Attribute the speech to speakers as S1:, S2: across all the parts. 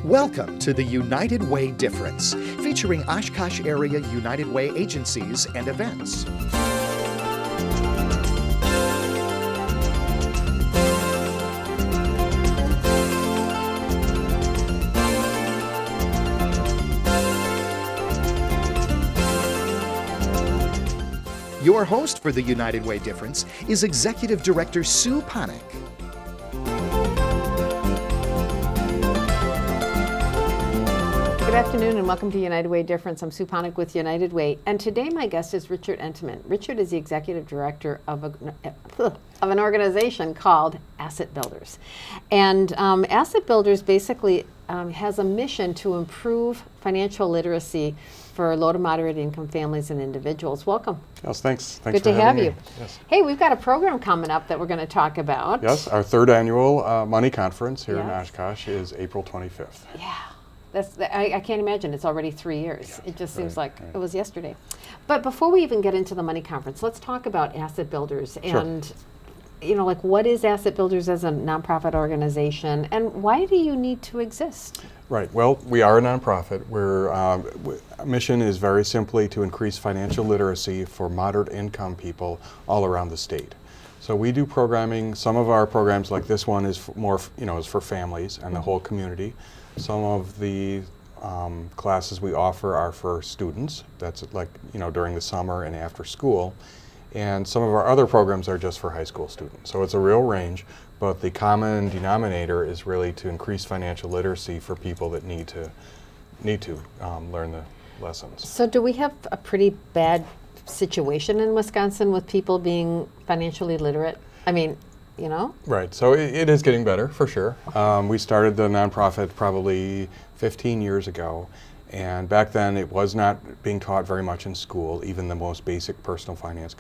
S1: Welcome to the United Way Difference, featuring Oshkosh area United Way agencies and events. Your host for the United Way Difference is Executive Director Sue Ponick.
S2: Good afternoon and welcome to United Way Difference. I'm Sue Ponick with United Way, and today my guest is Richard Entenmann. Richard is the Executive Director of an organization called Asset Builders. And Asset Builders basically has a mission to improve financial literacy for low to moderate income families and individuals. Welcome.
S3: Yes, thanks.
S2: Good to have you.
S3: Yes.
S2: Hey, we've got a program coming up that we're going to talk about.
S3: Yes, our third annual Money Conference here in Oshkosh is April 25th.
S2: Yeah. I can't imagine it's already 3 years.
S3: Yeah,
S2: it just seems like
S3: right.
S2: it was yesterday. But before we even get into the money conference, let's talk about Asset Builders and what is Asset Builders as a nonprofit organization and why do you need to exist?
S3: Right. Well, we are a nonprofit. Our mission is very simply to increase financial literacy for moderate income people all around the state. So we do programming. Some of our programs, like this one, is is for families and the whole community. Some of the classes we offer are for students. That's during the summer and after school. And some of our other programs are just for high school students. So it's a real range, but the common denominator is really to increase financial literacy for people that need to learn the lessons.
S2: So do we have a pretty bad situation in Wisconsin with people being financially literate? I mean,
S3: Right, so it is getting better for sure. We started the nonprofit probably 15 years ago, and back then it was not being taught very much in school, even the most basic personal finance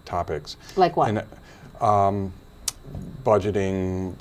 S3: topics.
S2: Like what?
S3: And, budgeting,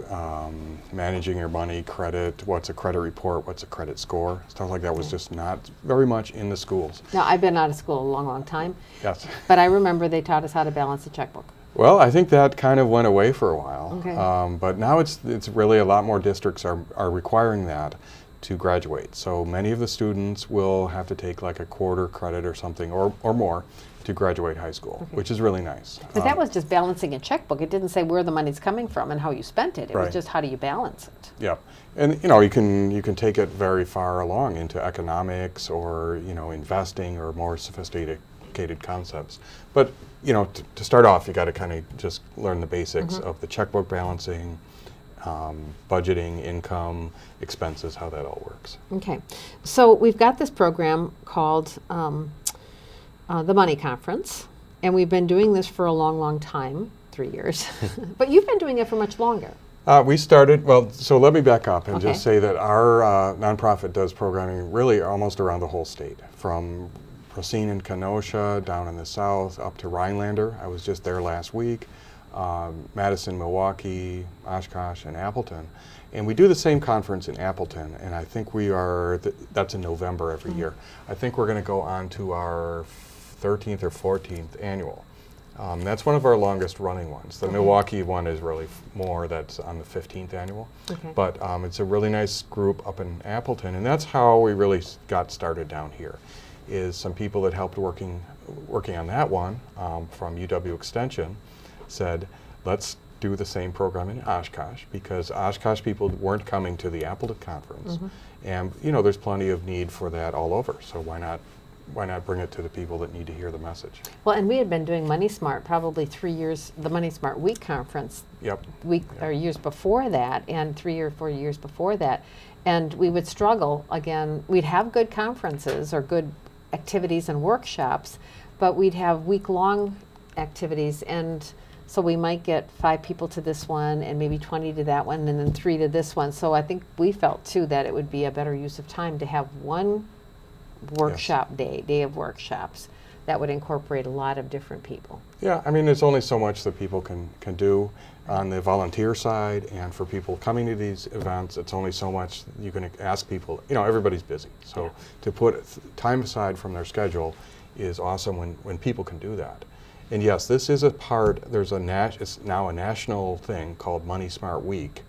S3: managing your money, credit, what's a credit report, what's a credit score, stuff like that was just not very much in the schools.
S2: Now, I've been out of school a long, long time.
S3: Yes.
S2: But I remember they taught us how to balance a checkbook.
S3: Well, I think that kind of went away for a while.
S2: Okay.
S3: But now it's really a lot more districts are requiring that to graduate. So many of the students will have to take like a quarter credit or something or more to graduate high school, which is really nice.
S2: But that was just balancing a checkbook. It didn't say where the money's coming from and how you spent it. It was
S3: Right.
S2: just how do you balance it.
S3: Yeah, and you can take it very far along into economics or investing or more sophisticated concepts. But to start off, you got to kind of just learn the basics of the checkbook balancing, budgeting, income, expenses, how that all works.
S2: Okay, so we've got this program called the Money Conference, and we've been doing this for a long, long time, 3 years. But you've been doing it for much longer.
S3: We started, so let me back up and
S2: Okay.
S3: just say that our nonprofit does programming really almost around the whole state, from Racine and Kenosha down in the south up to Rhinelander. I was just there last week. Madison, Milwaukee, Oshkosh, and Appleton. And we do the same conference in Appleton, and I think that's in November every year. I think we're going to go on to our 13th or 14th annual. That's one of our longest running ones. The Milwaukee one is really more, that's on the 15th annual.
S2: Okay.
S3: But it's a really nice group up in Appleton, and that's how we really got started down here, is some people that helped working on that one from UW Extension said, let's do the same program in Oshkosh, because Oshkosh people weren't coming to the Appleton conference. And there's plenty of need for that all over, so why not bring it to the people that need to hear the message?
S2: Well, and we had been doing Money Smart probably 3 years, the Money Smart Week Conference.
S3: Yep.
S2: Or years before that, and 3 or 4 years before that. And we would struggle, again, we'd have good conferences or good activities and workshops, but we'd have week-long activities, and so we might get 5 people to this one and maybe 20 to that one and then 3 to this one. So I think we felt too that it would be a better use of time to have one workshop day of workshops that would incorporate a lot of different people.
S3: Yeah, I mean, there's only so much that people can do on the volunteer side, and for people coming to these events, it's only so much you can ask people. Everybody's busy, so to put time aside from their schedule is awesome when people can do that. And yes, this is a part, it's now a national thing called Money Smart Week,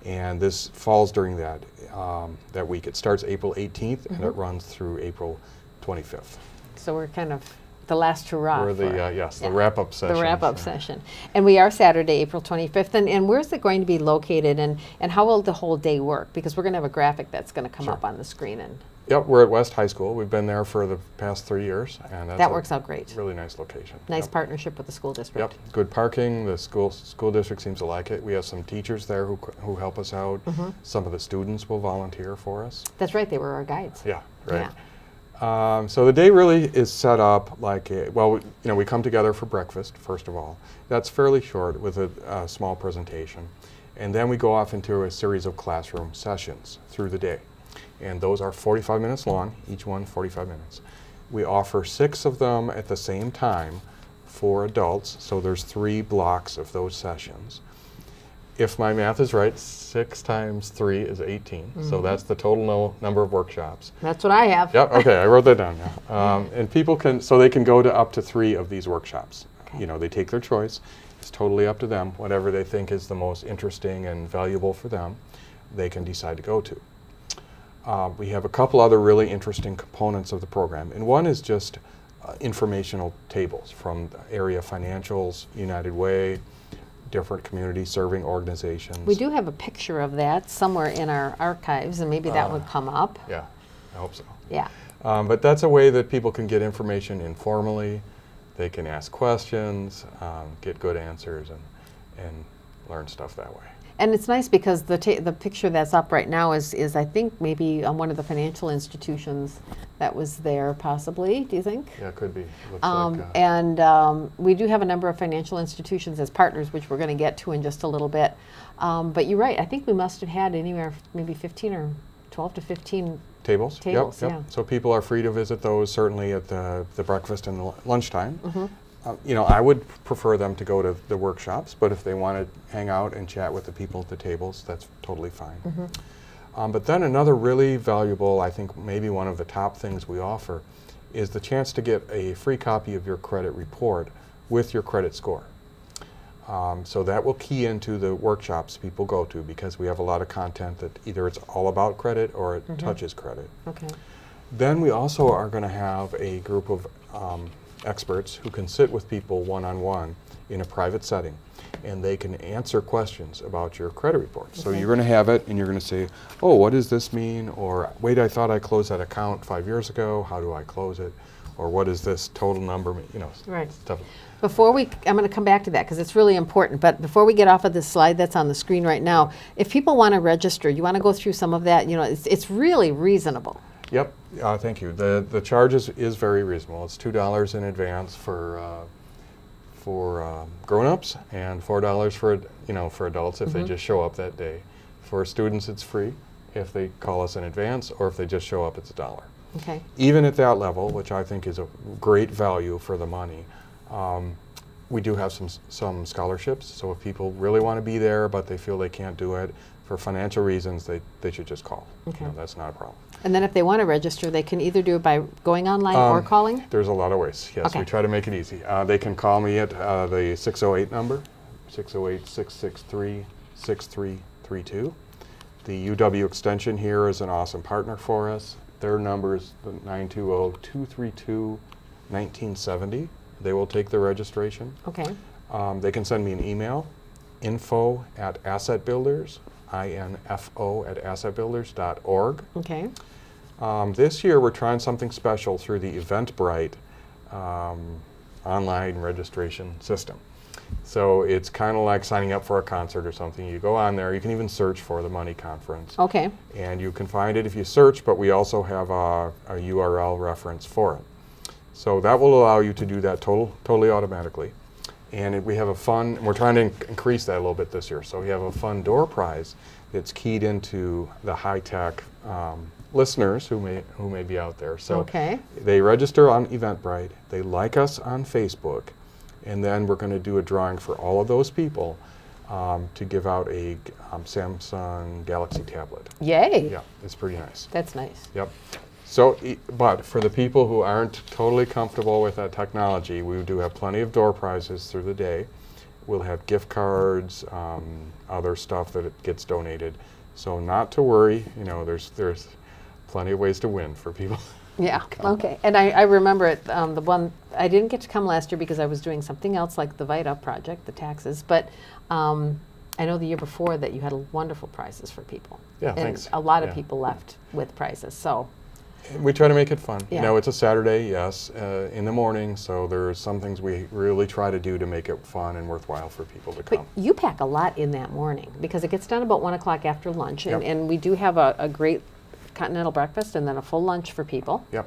S3: And this falls during that week. It starts April 18th and it runs through April 25th.
S2: So we're kind of the last hurrah.
S3: We're the wrap-up session.
S2: The wrap-up session. And we are Saturday, April 25th. And where's it going to be located, and how will the whole day work? Because we're going to have a graphic that's going to come up on the screen. And
S3: yep, we're at West High School. We've been there for the past 3 years. And that's
S2: that works out great.
S3: Really nice location.
S2: Nice partnership with the school district.
S3: Yep, good parking. The school district seems to like it. We have some teachers there who help us out. Some of the students will volunteer for us.
S2: That's right, they were our guides.
S3: Yeah, right.
S2: Yeah.
S3: So the day really is set up like we come together for breakfast, first of all. That's fairly short with a small presentation. And then we go off into a series of classroom sessions through the day. And those are 45 minutes long, each one 45 minutes. We offer 6 of them at the same time for adults, so there's 3 blocks of those sessions. If my math is right, 6 times 3 is 18. So that's the total number of workshops.
S2: That's what I have.
S3: Yep, okay, I wrote that down now. And people can go to up to 3 of these workshops.
S2: Okay.
S3: You know, they take their choice. It's totally up to them. Whatever they think is the most interesting and valuable for them, they can decide to go to. We have a couple other really interesting components of the program. And one is just informational tables from area financials, United Way, different community serving organizations.
S2: We do have a picture of that somewhere in our archives, and maybe that would come up.
S3: Yeah, I hope so.
S2: Yeah.
S3: But that's a way that people can get information informally. They can ask questions, get good answers, and learn stuff that way.
S2: And it's nice because the picture that's up right now is I think maybe on one of the financial institutions that was there, possibly. Do you think?
S3: Yeah, it could be. Looks
S2: and we do have a number of financial institutions as partners, which we're going to get to in just a little bit. But you're right. I think we must have had anywhere maybe 15 or 12 to 15
S3: tables.
S2: Tables,
S3: Yep.
S2: yeah.
S3: So people are free to visit those certainly at the breakfast and the lunchtime. I would prefer them to go to the workshops, but if they want to hang out and chat with the people at the tables, that's totally fine. But then another really valuable, I think maybe one of the top things we offer, is the chance to get a free copy of your credit report with your credit score. So that will key into the workshops people go to, because we have a lot of content that either it's all about credit or it touches credit.
S2: Okay.
S3: Then we also are going to have a group of experts who can sit with people one-on-one in a private setting, and they can answer questions about your credit report. So you're going to have it, and you're going to say, oh, what does this mean? Or, wait, I thought I closed that account 5 years ago. How do I close it? Or what is this total number mean?
S2: Right.
S3: Stuff.
S2: Before I'm going to come back to that because it's really important, but before we get off of this slide that's on the screen right now, if people want to register, you want to go through some of that, it's really reasonable.
S3: Yep, thank you. The charge is very reasonable. It's $2 in advance for grown-ups and $4 for adults if they just show up that day. For students, it's free if they call us in advance, or if they just show up, it's $1.
S2: Okay.
S3: Even at that level, which I think is a great value for the money, we do have some scholarships. So if people really want to be there but they feel they can't do it for financial reasons, they should just call.
S2: Okay.
S3: That's not a problem.
S2: And then if they want to register, they can either do it by going online or calling?
S3: There's a lot of ways, yes.
S2: Okay.
S3: We try to make it easy. They can call me at the 608 number, 608-663-6332. The UW extension here is an awesome partner for us. Their number is 920-232-1970. They will take the registration.
S2: Okay.
S3: They can send me an email, info@assetbuilders, info@assetbuilders.org.
S2: Okay.
S3: This year we're trying something special through the Eventbrite online registration system. So it's kind of like signing up for a concert or something. You go on there, you can even search for the Money Conference.
S2: Okay.
S3: And you can find it if you search, but we also have a URL reference for it. So that will allow you to do that totally automatically. And we have a fun, we're trying to increase that a little bit this year. So we have a fun door prize that's keyed into the high-tech listeners who may be out there. So
S2: Okay.
S3: they register on Eventbrite, they like us on Facebook, and then we're going to do a drawing for all of those people to give out a Samsung Galaxy tablet.
S2: Yay.
S3: Yeah, it's pretty nice.
S2: That's nice.
S3: Yep. So, but for the people who aren't totally comfortable with that technology, we do have plenty of door prizes through the day. We'll have gift cards, other stuff that it gets donated. So not to worry, you know, there's plenty of ways to win for people.
S2: Yeah, okay. And I remember it, the one, I didn't get to come last year because I was doing something else like the VITA project, the taxes, but I know the year before that you had wonderful prizes for people.
S3: Yeah,
S2: and
S3: thanks.
S2: a lot of
S3: Yeah.
S2: people left with prizes, so.
S3: We try to make it fun.
S2: Yeah.
S3: You know, it's a Saturday, yes, in the morning, so there's some things we really try to do to make it fun and worthwhile for people to
S2: But
S3: come.
S2: you pack a lot in that morning because it gets done about 1 o'clock after lunch, and,
S3: Yep.
S2: and we do have a great continental breakfast and then a full lunch for people.
S3: Yep.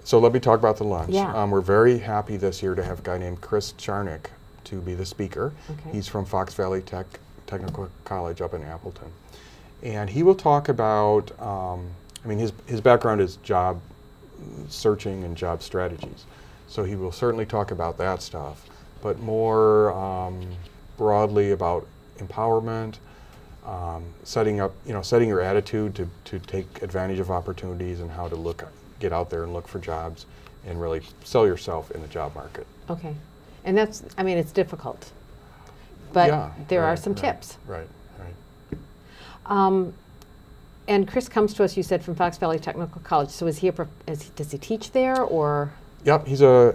S3: So let me talk about the lunch.
S2: Yeah.
S3: We're very happy this year to have a guy named Chris Charnick to be the speaker.
S2: Okay.
S3: He's from Fox Valley Technical College up in Appleton. And he will talk about, I mean, his background is job searching and job strategies. So he will certainly talk about that stuff, but more broadly about empowerment, setting your attitude to take advantage of opportunities and how to get out there and look for jobs and really sell yourself in the job market.
S2: Okay. And that's, I mean, it's difficult, but
S3: Yeah,
S2: there are
S3: right,
S2: some
S3: right,
S2: tips.
S3: Right.
S2: And Chris comes to us, you said, from Fox Valley Technical College. So is he does he teach there, or?
S3: Yep, he's a,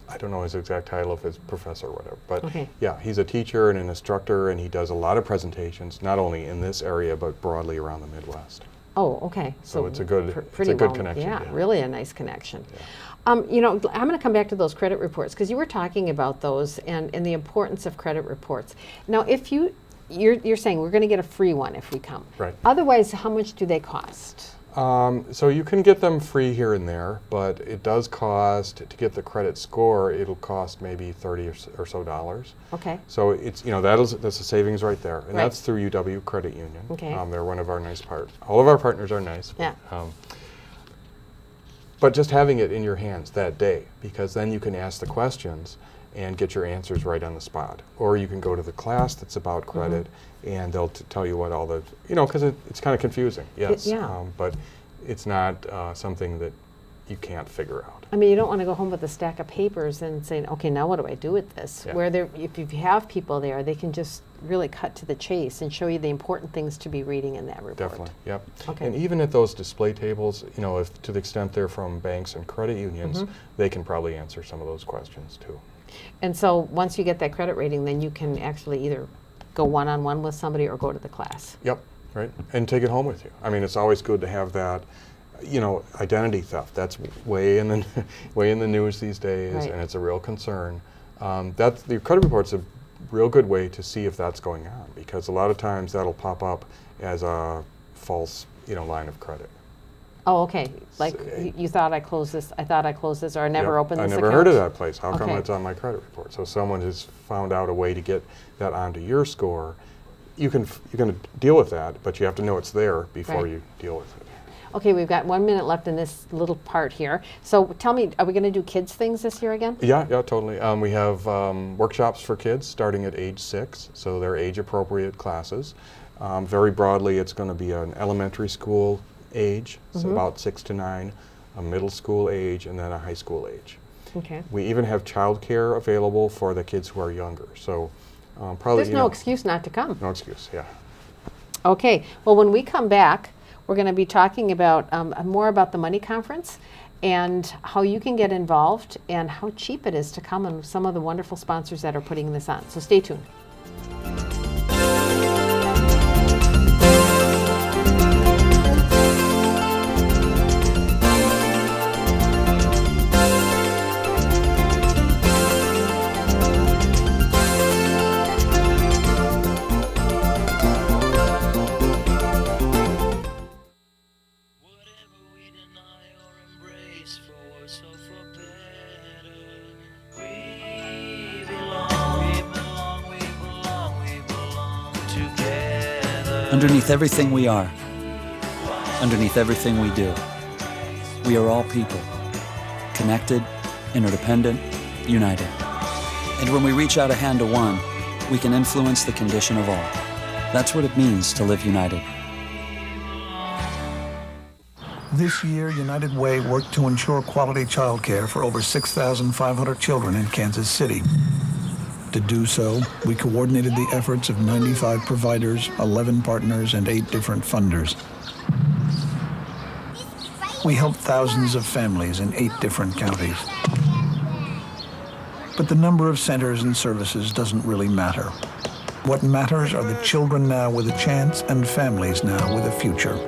S3: I don't know his exact title, if it's professor or whatever, but
S2: Okay.
S3: yeah, he's a teacher and an instructor, and he does a lot of presentations, not only in this area, but broadly around the Midwest.
S2: Oh, okay.
S3: So it's a good,
S2: pretty
S3: it's a good
S2: well,
S3: connection.
S2: Yeah, really a nice connection. You know, I'm going to come back to those credit reports because you were talking about those and the importance of credit reports. Now, if you're saying we're going to get a free one if we come.
S3: Right.
S2: Otherwise, how much do they cost?
S3: So you can get them free here and there, but it does cost, to get the credit score, it'll cost maybe $30 or so dollars.
S2: Okay.
S3: So it's, you know, that's a savings right there. And
S2: Right.
S3: that's through UW Credit Union.
S2: Okay.
S3: They're one of our nice all of our partners are nice.
S2: Yeah.
S3: But just having it in your hands that day, because then you can ask the questions and get your answers right on the spot. Or you can go to the class that's about credit, and they'll tell you what all the, you know, because it's kind of confusing, yes.
S2: yeah.
S3: But it's not something that you can't figure out.
S2: I mean, you don't want to go home with a stack of papers and say, okay, now what do I do with this?
S3: Yeah.
S2: Where if you have people there, they can just really cut to the chase and show you the important things to be reading in that report.
S3: Definitely, yep.
S2: Okay.
S3: And even at those display tables, you know, if to the extent they're from banks and credit unions, they can probably answer some of those questions too.
S2: And so once you get that credit rating, then you can actually either go one-on-one with somebody or go to the class.
S3: Yep, right, and take it home with you. I mean, it's always good to have that, you know, identity theft. That's way in the news these days,
S2: Right.
S3: and it's a real concern. The credit report's a real good way to see if that's going on, because a lot of times that'll pop up as a false, you know, line of credit.
S2: Oh, okay. Like
S3: So,
S2: you thought I closed this, or I never
S3: Yep,
S2: opened this
S3: I
S2: account?
S3: never heard of that place. How come
S2: Okay.
S3: it's on my credit report? So someone has found out a way to get that onto your score. You can deal with that, but you have to know it's there before
S2: Right.
S3: you deal with it.
S2: Okay, we've got 1 minute left in this little part here. So tell me, are we going to do kids things this year again?
S3: Yeah, totally. We have workshops for kids starting at age 6, so they're age-appropriate classes. Very broadly, it's going to be an elementary school age, so about 6 to 9, a middle school age, and then a high school age.
S2: Okay.
S3: We even have childcare available for the kids who are younger. So probably,
S2: There's no excuse not to come.
S3: No excuse, yeah.
S2: Okay, well, when we come back, we're going to be talking about more about the Money Conference and how you can get involved and how cheap it is to come and some of the wonderful sponsors that are putting this on. So stay tuned.
S4: Underneath everything we are, underneath everything we do, we are all people, connected, interdependent, united. And when we reach out a hand to one, we can influence the condition of all. That's what it means to live united.
S5: This year, United Way worked to ensure quality childcare for over 6,500 children in Kansas City. To do so, we coordinated the efforts of 95 providers, 11 partners, and 8 different funders. We helped thousands of families in 8 different counties. But the number of centers and services doesn't really matter. What matters are the children now with a chance and families now with a future.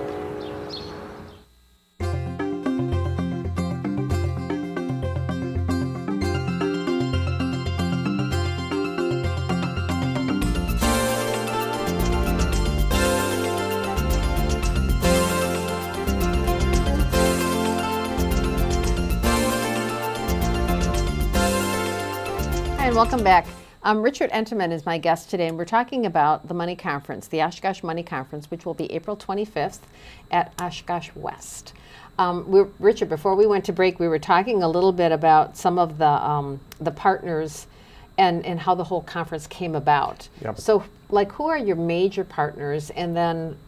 S2: Welcome back. Richard Enterman is my guest today, and we're talking about the Money Conference, the Oshkosh Money Conference, which will be April 25th at Oshkosh West. Richard, before we went to break, we were talking a little bit about some of the partners and how the whole conference came about.
S3: Yep.
S2: So, like, who are your major partners, and then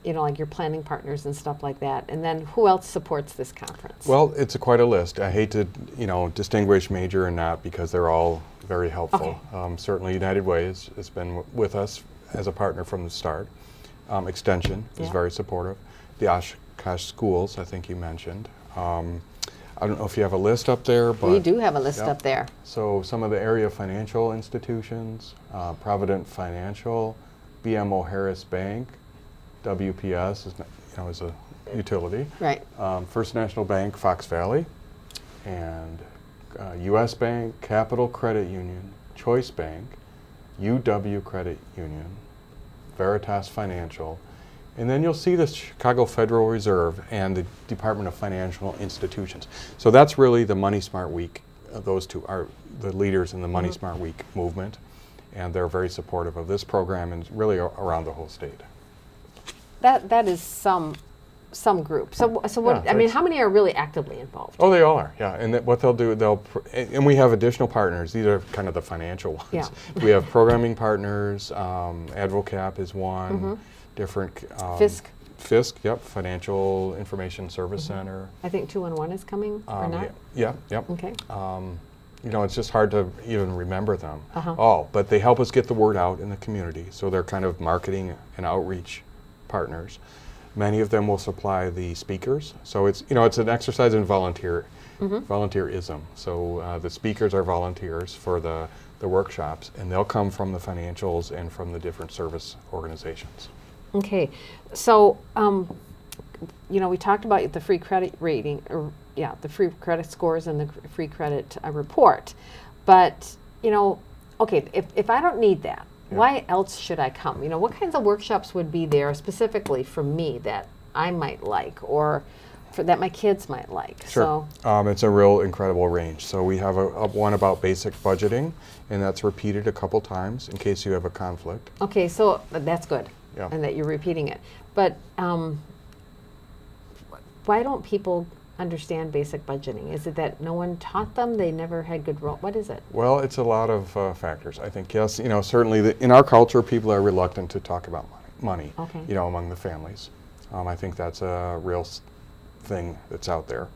S2: like your planning partners and stuff like that, and then who else supports this conference?
S3: Well, it's quite a list. I hate to, distinguish major and not, because they're all very helpful.
S2: Okay.
S3: Certainly United Way has been with us as a partner from the start. Extension is very supportive. The Oshkosh schools, I think you mentioned. I don't know if you have a list up there, but
S2: we do have a list up there.
S3: So some of the area financial institutions, Provident Financial, BMO Harris Bank, WPS is a utility.
S2: Right.
S3: First National Bank, Fox Valley, and U.S. Bank, Capital Credit Union, Choice Bank, UW Credit Union, Veritas Financial, and then you'll see the Chicago Federal Reserve and the Department of Financial Institutions. So that's really the Money Smart Week. Those two are the leaders in the Money Smart Week movement, and they're very supportive of this program and really around the whole state.
S2: That is some group. So what? How many are really actively involved?
S3: Oh, they all are. Yeah, and what they'll do, and we have additional partners. These are kind of the financial ones.
S2: Yeah.
S3: We have programming partners. AdvoCap is one. Different. FISC. Yep. Financial Information Service Center.
S2: I think 211 is coming or not.
S3: Yeah. Yep.
S2: Okay.
S3: It's just hard to even remember them
S2: Uh-huh.
S3: all, but they help us get the word out in the community. So they're kind of marketing and outreach partners. Many of them will supply the speakers. So it's an exercise in volunteerism. So the speakers are volunteers for the workshops, and they'll come from the financials and from the different service organizations.
S2: Okay, so we talked about the free credit rating, the free credit scores and the free credit report. But if I don't need that, why else should I come? What kinds of workshops would be there specifically for me that I might like, or that my kids might like?
S3: Sure. So, it's a real incredible range. So we have a one about basic budgeting, and that's repeated a couple times in case you have a conflict.
S2: Okay, so that's good, and that you're repeating it. But why don't people understand basic budgeting? Is it that no one taught them? They never had good role? What is it?
S3: Well, it's a lot of factors. I think, yes, certainly in our culture, people are reluctant to talk about money, among the families. I think that's a real thing that's out there.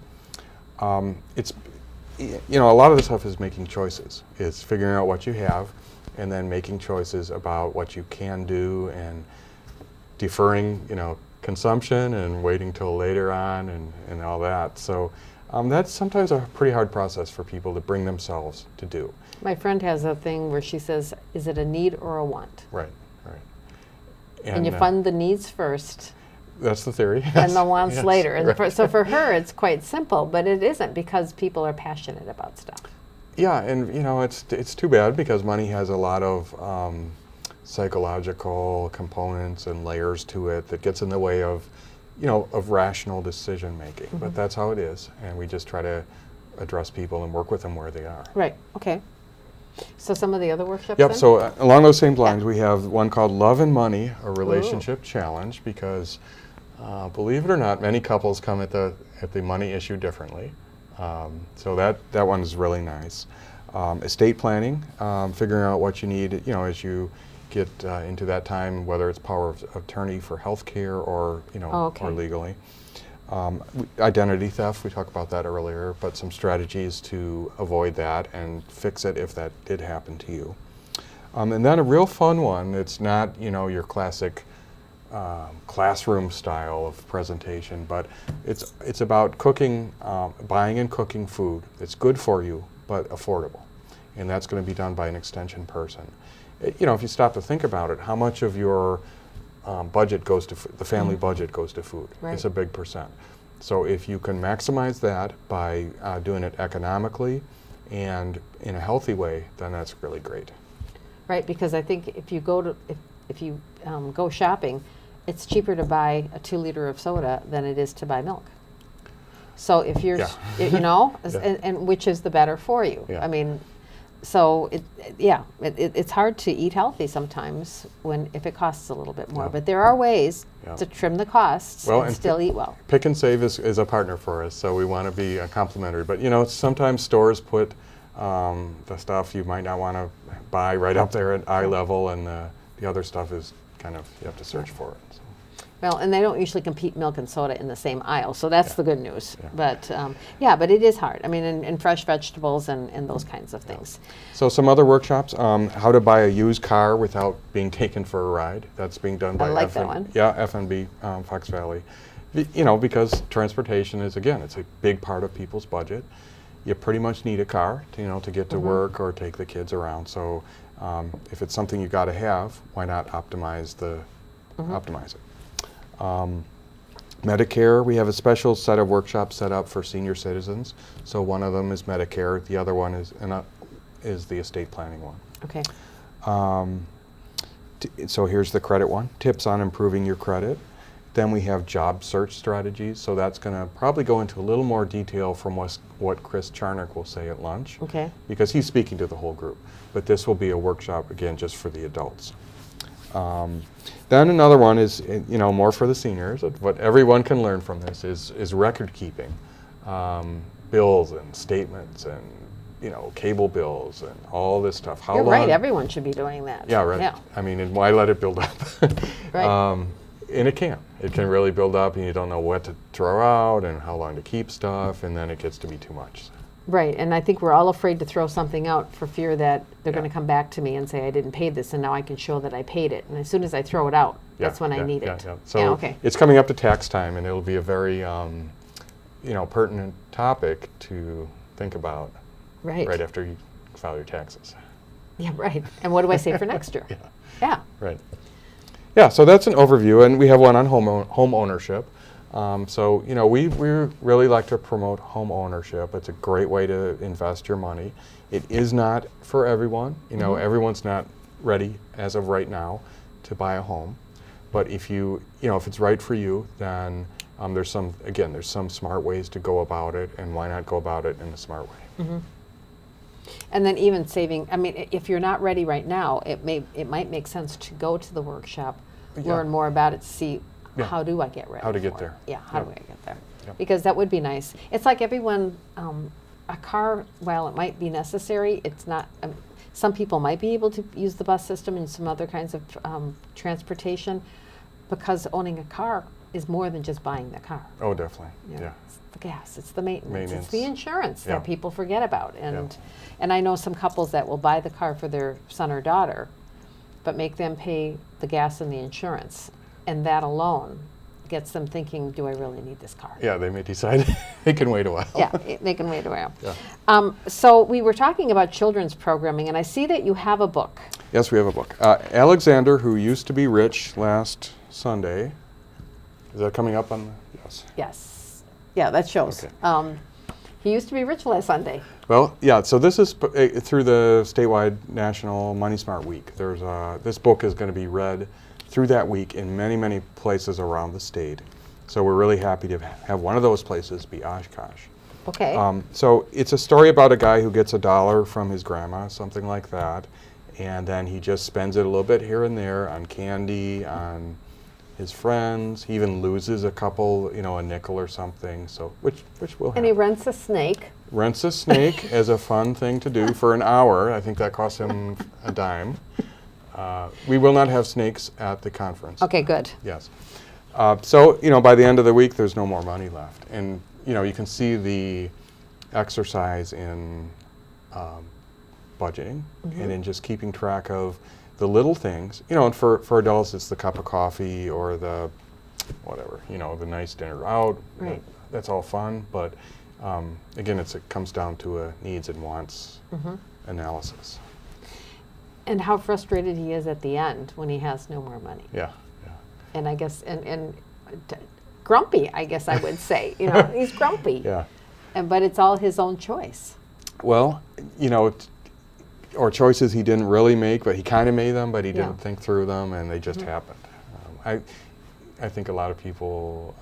S3: It's, a lot of the stuff is making choices. It's figuring out what you have and then making choices about what you can do and deferring, consumption and waiting till later on and all that. So that's sometimes a pretty hard process for people to bring themselves to do.
S2: My friend has a thing where she says, is it a need or a want?
S3: Right.
S2: And you fund the needs first.
S3: That's the theory.
S2: And the wants
S3: yes,
S2: later. And
S3: right.
S2: so for her, it's quite simple, but it isn't, because people are passionate about stuff.
S3: Yeah, and it's too bad, because money has a lot of psychological components and layers to it that gets in the way of, of rational decision making. But that's how it is, and we just try to address people and work with them where they are.
S2: Right. Okay. So some of the other workshops.
S3: Yep.
S2: Then?
S3: So along those same lines, we have one called Love and Money, a relationship challenge, because believe it or not, many couples come at the money issue differently. So that one is really nice. Estate planning, figuring out what you need, as you get into that time, whether it's power of attorney for health care or, or legally. Identity theft, we talked about that earlier, but some strategies to avoid that and fix it if that did happen to you. And then a real fun one, it's not, your classic classroom style of presentation, but it's about cooking, buying and cooking food. It's good for you, but affordable. And that's going to be done by an extension person. If you stop to think about it, how much of your budget goes to the family budget goes to food?
S2: Right.
S3: It's a big percent. So if you can maximize that by doing it economically and in a healthy way, then that's really great.
S2: Right, because I think if you go go shopping, it's cheaper to buy a 2-liter of soda than it is to buy milk. So if you're,
S3: Yeah.
S2: and which is the better for you?
S3: Yeah.
S2: I mean, so it's hard to eat healthy sometimes if it costs a little bit more.
S3: Yeah.
S2: But there are ways
S3: Yeah.
S2: to trim the costs and
S3: and
S2: still eat well.
S3: Pick and Save is a partner for us, so we want to be complimentary. But sometimes stores put the stuff you might not want to buy right up there at eye level, and the other stuff is kind of, you have to search for it. So.
S2: Well, and they don't usually compete milk and soda in the same aisle, so that's the good news.
S3: Yeah.
S2: But but it is hard. I mean, and fresh vegetables and those kinds of things.
S3: So some other workshops, how to buy a used car without being taken for a ride. That's being done by
S2: like that one.
S3: FNB, Fox Valley. Because transportation is, again, it's a big part of people's budget. You pretty much need a car to get to work or take the kids around. So if it's something you got to have, why not optimize it? Medicare, we have a special set of workshops set up for senior citizens. So one of them is Medicare, the other one is the estate planning one.
S2: Okay.
S3: So here's the credit one, tips on improving your credit. Then we have job search strategies. So that's going to probably go into a little more detail from what Chris Charnock will say at lunch.
S2: Okay.
S3: Because he's speaking to the whole group. But this will be a workshop, again, just for the adults. Then another one is, more for the seniors. What everyone can learn from this is record keeping, bills and statements and cable bills and all this stuff.
S2: You're right. Everyone should be doing that.
S3: Yeah, right.
S2: Yeah.
S3: I mean, and why let it build up?
S2: Right.
S3: And it can. It can really build up, and you don't know what to throw out and how long to keep stuff, and then it gets to be too much.
S2: Right, and I think we're all afraid to throw something out for fear that they're going to come back to me and say, I didn't pay this, and now I can show that I paid it. And as soon as I throw it out, that's when I need it.
S3: Yeah. So
S2: okay.
S3: It's coming up to tax time, and it'll be a very pertinent topic to think about right after you file your taxes.
S2: Yeah, right. And what do I say for next year? Yeah.
S3: Right. Yeah, so that's an overview, and we have one on home ownership. So, we really like to promote home ownership. It's a great way to invest your money. It is not for everyone. Everyone's not ready as of right now to buy a home. But if if it's right for you, then there's some smart ways to go about it, and why not go about it in a smart way?
S2: Mm-hmm. And then even saving, I mean, if you're not ready right now, it might make sense to go to the workshop, learn more about it, see how do I get ready.
S3: How to get
S2: for
S3: there.
S2: it. Yeah, how do I get there?
S3: Yep.
S2: Because that would be nice. It's like everyone, a car, while it might be necessary, it's not, some people might be able to use the bus system and some other kinds of transportation, because owning a car is more than just buying the car.
S3: Oh, definitely. Yeah.
S2: It's the gas, it's the maintenance, it's the insurance that people forget about. And I know some couples that will buy the car for their son or daughter, but make them pay the gas and the insurance. And that alone gets them thinking, do I really need this car?
S3: Yeah, they may decide they can wait a while.
S2: Yeah, they can wait a while.
S3: Yeah.
S2: So we were talking about children's programming, and I see that you have a book.
S3: Yes, we have a book. Alexander, Who Used to Be Rich, last Sunday. Is that coming up on the, yes?
S2: Yes. Yeah, that shows.
S3: Okay.
S2: He used to be rich last Sunday.
S3: Well, yeah, so this is through the statewide National Money Smart Week. There's this book is going to be read through that week in many, many places around the state. So we're really happy to have one of those places be Oshkosh.
S2: Okay.
S3: So it's a story about a guy who gets $1 from his grandma, something like that, and then he just spends it a little bit here and there on candy, on his friends. He even loses a couple, a nickel or something. So which will happen.
S2: And he rents a snake.
S3: Rents a snake as a fun thing to do for an hour. I think that costs him a dime. We will not have snakes at the conference.
S2: Okay, good.
S3: Yes. So, by the end of the week, there's no more money left. And, you can see the exercise in budgeting and in just keeping track of the little things. And for adults, it's the cup of coffee or the whatever, the nice dinner out.
S2: Right.
S3: That's all fun. But, again, it comes down to a needs and wants analysis.
S2: And how frustrated he is at the end when he has no more money.
S3: Yeah.
S2: And I guess, and grumpy, I guess I would say. He's grumpy.
S3: Yeah.
S2: But it's all his own choice.
S3: Well, or choices he didn't really make, but he kind of made them, but he
S2: Yeah.
S3: didn't think through them, and they just happened. I think a lot of people,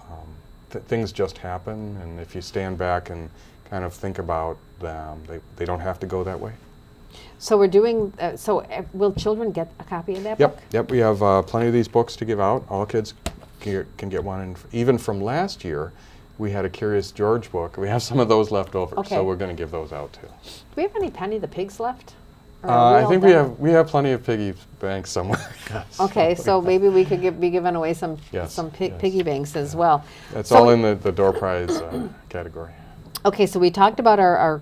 S3: things just happen, and if you stand back and kind of think about them, they don't have to go that way.
S2: So we're doing, will children get a copy of that book?
S3: Yep. We have plenty of these books to give out. All kids can get one. And even from last year, we had a Curious George book. We have some of those left over,
S2: Okay.
S3: so we're going to give those out too.
S2: Do we have any Penny the Pigs left? Or are
S3: I
S2: all
S3: think
S2: done?
S3: we have plenty of piggy banks somewhere. Yes.
S2: Okay, so maybe we could be giving away some
S3: Yes, yes.
S2: piggy banks as well.
S3: That's
S2: So-
S3: all in the door prize category.
S2: Okay, so we talked about our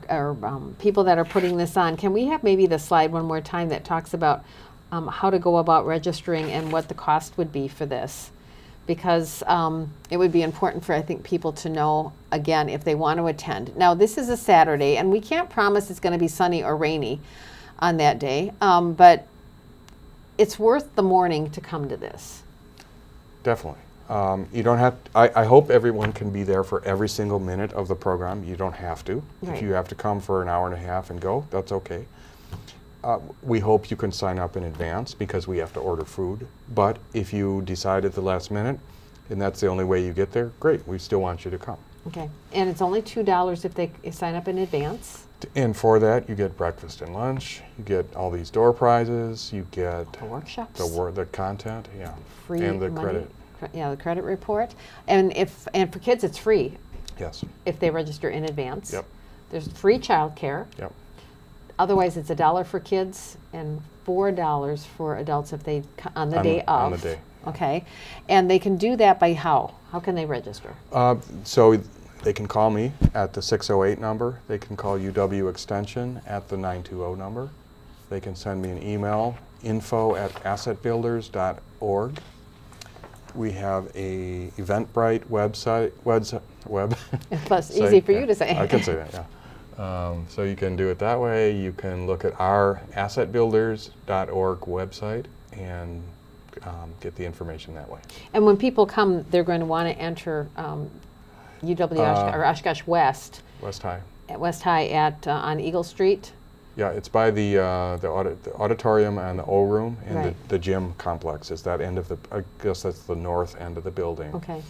S2: people that are putting this on. Can we have maybe the slide one more time that talks about how to go about registering and what the cost would be for this? Because it would be important for, I think, people to know, again, if they want to attend. Now, this is a Saturday, and we can't promise it's going to be sunny or rainy on that day, but it's worth the morning to come to this.
S3: Definitely. You don't have. I hope everyone can be there for every single minute of the program. You don't have to.
S2: Right.
S3: If you have to come for an hour and a half and go, that's okay. We hope you can sign up in advance because we have to order food. But if you decide at the last minute, and that's the only way you get there, great. We still want you to come.
S2: Okay, and it's only $2 if they sign up in advance.
S3: And for that, you get breakfast and lunch. You get all these door prizes. You get
S2: The workshops.
S3: the content, yeah,
S2: Free
S3: and the
S2: money.
S3: credit.
S2: Yeah, the credit report. And for kids, it's free
S3: Yes.
S2: if they register in advance.
S3: Yep.
S2: There's free childcare.
S3: Yep.
S2: Otherwise, it's $1 for kids and $4 for adults if they on the day of.
S3: On the day.
S2: Okay, and they can do that by how? How can they register?
S3: So they can call me at the 608 number. They can call UW Extension at the 920 number. They can send me an email, info@assetbuilders.org. We have a Eventbrite website.
S2: Plus,
S3: site.
S2: easy for you
S3: Yeah,
S2: to say.
S3: I can say that, yeah. So you can do it that way. You can look at our assetbuilders.org website and get the information that way.
S2: And when people come, they're going to want to enter UW or Oshkosh West
S3: West High.
S2: at West High on Eagle Street.
S3: Yeah, it's by the auditorium and the O room and
S2: Right.
S3: the gym complex. Is that end of the? I guess that's the north end of the building.
S2: Okay.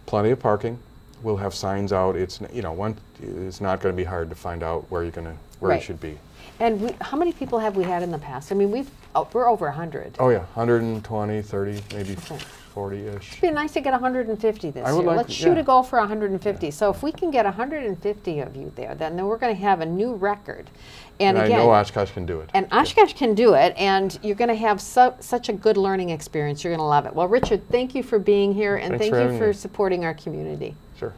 S3: Plenty of parking. We'll have signs out. It's it's not going to be hard to find out where you
S2: Right.
S3: should be.
S2: And how many people have we had in the past? I mean, we're over 100.
S3: Oh yeah, 120, 30, maybe
S2: Okay.
S3: 40-ish.
S2: It'd be nice to get 150 this
S3: I would
S2: year.
S3: like-
S2: Let's shoot
S3: yeah.
S2: a goal for 150. So if we can get 150 of you there, then we're going to have a new record. And
S3: I
S2: again,
S3: know Oshkosh can do it.
S2: and Oshkosh can do it, and you're going to have such a good learning experience. You're going to love it. Well, Richard, thank you for being here, and
S3: Thanks
S2: thank
S3: for
S2: you
S3: having
S2: for
S3: me.
S2: supporting our community.
S3: Sure.